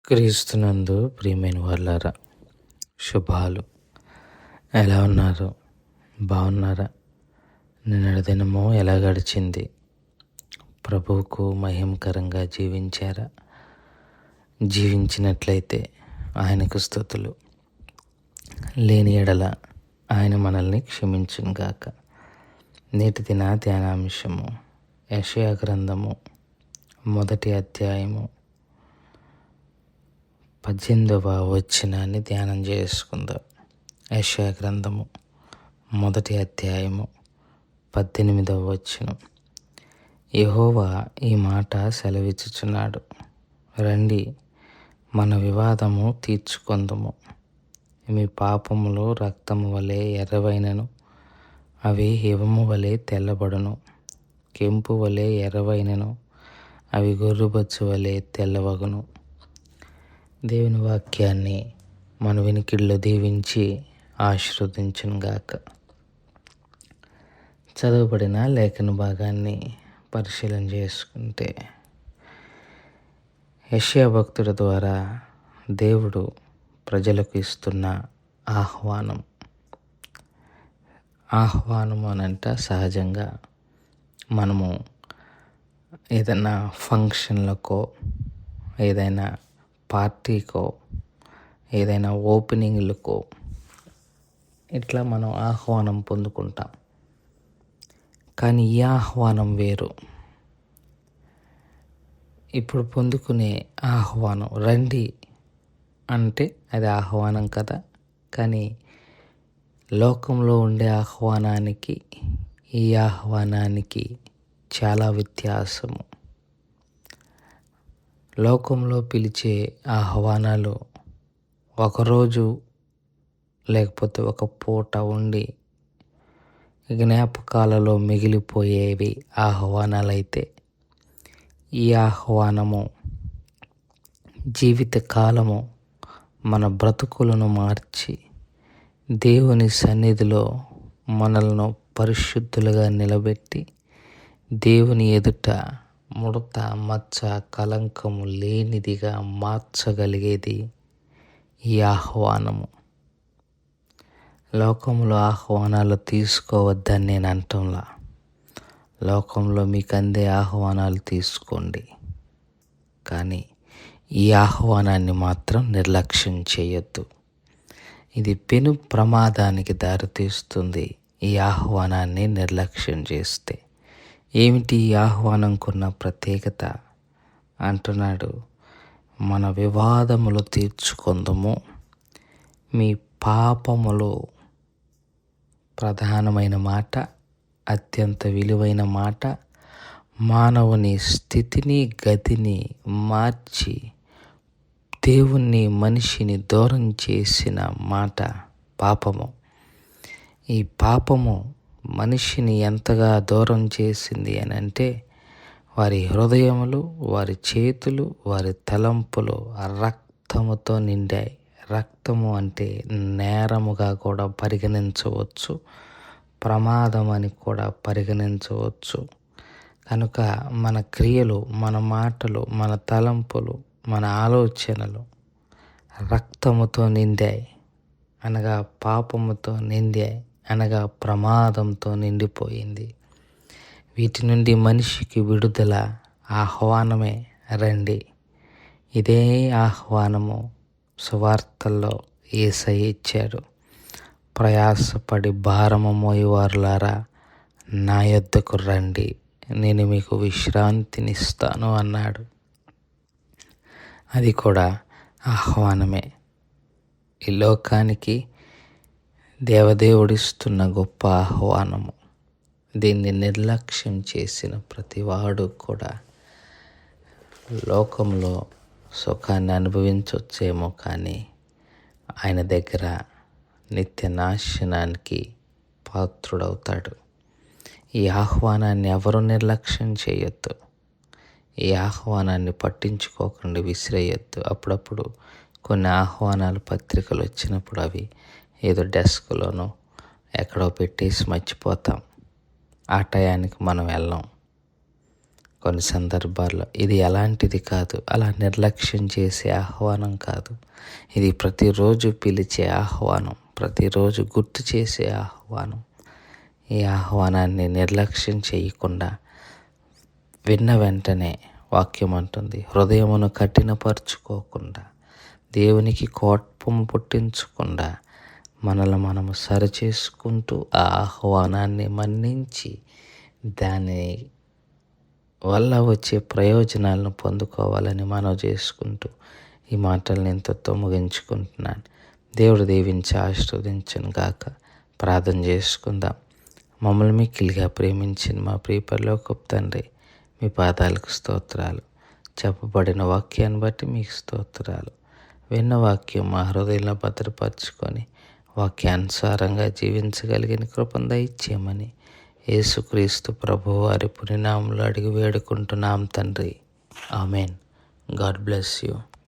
క్రీస్తునందు ప్రియమైన వాళ్ళారా, శుభాలు. ఎలా ఉన్నారు? బాగున్నారా? నిన్నటి దినము ఎలా గడిచింది? ప్రభువుకు మహిమకరంగా జీవించారా? జీవించినట్లయితే ఆయనకు స్తుతులు. లేని ఎడల ఆయన మనల్ని క్షమించుగాక. నేటి దిన ధ్యానాంశము యెషయా గ్రంథము 1వ అధ్యాయము 18వ వచనాన్ని ధ్యానం చేసుకుందాం. యెషయా గ్రంథము 1వ అధ్యాయము 18వ వచనం. యెహోవా ఈ మాట సెలవిచ్చుచున్నాడు, రండి, మన వివాదము తీర్చుకొందుము. మీ పాపములు రక్తము వలె ఎర్రవైనను అవి హిమము వలె తెల్లబడును. కెంపు వలె ఎర్రవైనను అవి గొర్రెబొచ్చు వలె తెల్లవగును. దేవుని వాక్యాన్ని మన వినికిడిలో దీవించి ఆశీర్వదించునుగాక. చదవబడిన లేఖన భాగాన్ని పరిశీలన చేసుకుంటే, యెషయా భక్తుడి ద్వారా దేవుడు ప్రజలకు ఇస్తున్న ఆహ్వానం అనంట సహజంగా మనము ఏదైనా ఫంక్షన్లకో, ఏదైనా పార్టీకో, ఏదైనా ఓపెనింగ్లకో ఇట్లా మనం ఆహ్వానం పొందుకుంటాం. కానీ ఈ ఆహ్వానం వేరు. ఇప్పుడు పొందుకునే ఆహ్వానం రండి అంటే అది ఆహ్వానం కదా. కానీ లోకంలో ఉండే ఆహ్వానానికి ఈ ఆహ్వానానికి చాలా వ్యత్యాసము. లోకంలో పిలిచే ఆహ్వానాలు ఒకరోజు లేకపోతే ఒక పూట ఉండి జ్ఞాపకాలలో మిగిలిపోయేవి ఆహ్వానాలైతే, ఈ ఆహ్వానము జీవితకాలము మన బ్రతుకులను మార్చి దేవుని సన్నిధిలో మనలను పరిశుద్ధులుగా నిలబెట్టి దేవుని ఎదుట ముడత మచ్చ కలంకము లేనిదిగా మార్చగలిగేది ఈ ఆహ్వానము. లోకంలో ఆహ్వానాలు తీసుకోవద్దని నేను అంటంలా. లోకంలో మీకు అందే ఆహ్వానాలు తీసుకోండి, కానీ ఈ ఆహ్వానాన్ని మాత్రం నిర్లక్ష్యం చేయొద్దు. ఇది పెను ప్రమాదానికి దారితీస్తుంది ఈ ఆహ్వానాన్ని నిర్లక్ష్యం చేస్తే. ఏమిటి ఈ ఆహ్వానంకున్న ప్రత్యేకత అంటున్నాడు, మన వివాదములు తీర్చుకొందుము. మీ పాపములు, ప్రధానమైన మాట, అత్యంత విలువైన మాట, మానవుని స్థితిని గతిని మార్చి దేవుణ్ణి మనిషిని దూరం చేసిన మాట పాపము. ఈ పాపము మనిషిని ఎంతగా దూరం చేసింది అని అంటే, వారి హృదయములు, వారి చేతులు, వారి తలంపులు రక్తముతో నిండాయి. రక్తము అంటే నేరముగా కూడా పరిగణించవచ్చు, ప్రమాదం అని కూడా పరిగణించవచ్చు. కనుక మన క్రియలు, మన మాటలు, మన తలంపులు, మన ఆలోచనలు రక్తముతో నిండాయి, అనగా పాపముతో నిండాయి, అనగా ప్రమాదంతో నిండిపోయింది. వీటి నుండి మనిషికి విడుదల ఆహ్వానమే, రండి. ఇదే ఆహ్వానము సువార్తల్లో యేసయ్య ఇచ్చాడు. ప్రయాసపడి భారము మోయువారులారా నా యొద్దకు రండి, నేను మీకు విశ్రాంతినిస్తాను అన్నాడు. అది కూడా ఆహ్వానమే. ఈ లోకానికి దేవదేవుడిస్తున్న గొప్ప ఆహ్వానము. దీన్ని నిర్లక్ష్యం చేసిన ప్రతివాడు కూడా లోకంలో సుఖాన్ని అనుభవించవచ్చేమో, కానీ ఆయన దగ్గర నిత్య నాశనానికి పాత్రుడవుతాడు. ఈ ఆహ్వానాన్ని ఎవరు నిర్లక్ష్యం చేయొద్దు. ఈ ఆహ్వానాన్ని పట్టించుకోకుండా విసిరేయొద్దు. అప్పుడప్పుడు కొన్ని ఆహ్వానాలు పత్రికలు వచ్చినప్పుడు అవి ఏదో డెస్క్లోనో ఎక్కడో పెట్టేసి మర్చిపోతాం. ఆ టయానికి మనం వెళ్ళాం. కొన్ని సందర్భాల్లో ఇది ఎలాంటిది కాదు, అలా నిర్లక్ష్యం చేసే ఆహ్వానం కాదు. ఇది ప్రతిరోజు పిలిచే ఆహ్వానం, ప్రతిరోజు గుర్తు చేసే ఆహ్వానం. ఈ ఆహ్వానాన్ని నిర్లక్ష్యం చేయకుండా విన్న వెంటనే వాక్యం అంటుంది, హృదయమును కఠినపరుచుకోకుండా, దేవునికి కోపం పుట్టించకుండా మనల్ని మనము సరిచేసుకుంటూ ఆ ఆహ్వానాన్ని మన్నించి దాని వల్ల వచ్చే ప్రయోజనాలను పొందుకోవాలని మనవి చేసుకుంటూ ఈ మాటలను ఇంతతో ముగించుకుంటున్నాను. దేవుడు దీవించి ఆశీర్వదించును గాక. ప్రార్థన చేసుకుందాం. మమ్మల్ని మిక్కిలిగా ప్రేమించిన మా ప్రియ పరలోకపు తండ్రి, మీ పాదాలకు స్తోత్రాలు. చెప్పబడిన వాక్యాన్ని బట్టి మీకు స్తోత్రాలు. విన్న వాక్యం మా హృదయంలో భద్రపరచుకొని వాక్యానుసారంగా జీవించగలిగిన కృపను దయచేయమని యేసుక్రీస్తు ప్రభువు వారి పుణ్యనామములో అడిగి వేడుకుంటున్నాం తండ్రి. ఆమెన్. God bless you.